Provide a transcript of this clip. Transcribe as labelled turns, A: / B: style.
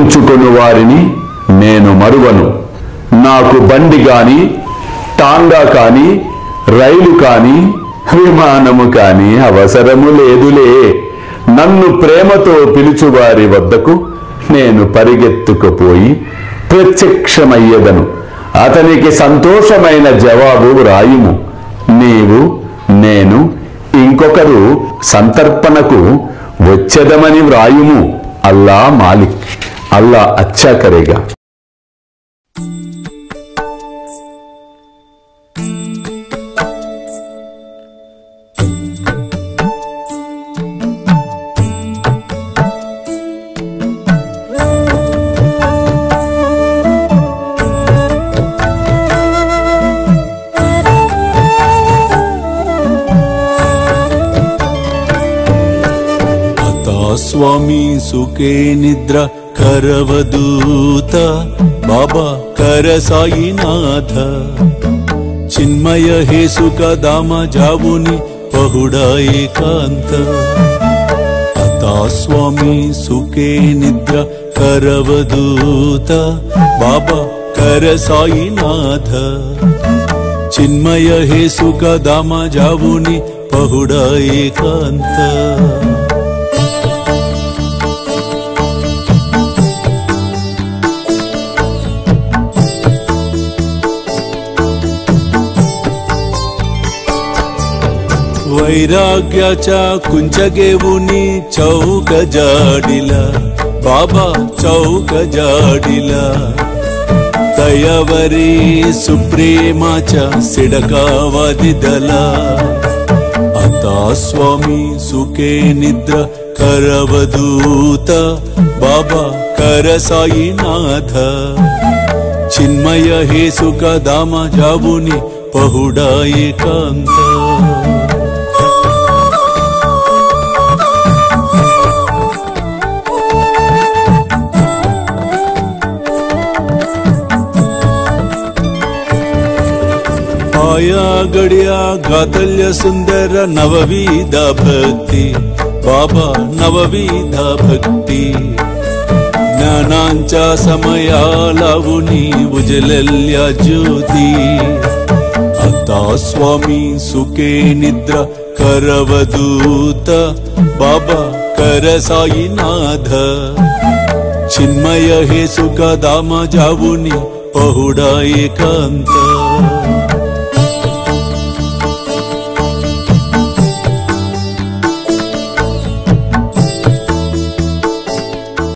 A: ఉంచుకుని వారిని నేను మరువను. నాకు బండి కాని, టాంగా కాని, రైలు కాని, విమానము కాని అవసరము లేదులే. నన్ను ప్రేమతో పిలుచువారి వద్దకు నేను పరిగెత్తుకుపోయి ప్రత్యక్షమయ్యేదను. అతనికి సంతోషమైన జవాబు రాయుము. నీవు, నేను, ఇంకొకరు సంతర్పణకు వచ్చేదమని వ్రాయుము. అల్లా మాలిక్. అల్లా అచ్చా కరేగా.
B: स्वामी सुखे निद्रा करवदूत बाबा कर साईनाथ चिन्मय हे सुख दाम जावुनि पहुडा एकांत अता स्वामी सुखे निद्रा करवदूत बाबा कर साईनाथ चिन्मय हे सुख दाम जावुनि पहुडा एकांत वैराग्याच्या कुंचगेवुनी चौक जाडिला बाबा चौक जाडिला तयावरी सुप्रेमाच्या सिडकावादिदला आता स्वामी सुखे निद्रा करवदूत बाबा कर साईनाथ चिन्मय हे सुख दाम जावुनि पहुडा एकांत आया गड्या गातल्य सुंदर नवविध भक्ति बाबा नवविध भक्ति ज्ञानांच्या समया लावुनी उजलल्या ज्योती आता स्वामी सुखे निद्रा करवदूत बाबा कर साईनाथ चिन्मय हे सुख दाम जावुनी पहुडा एकांत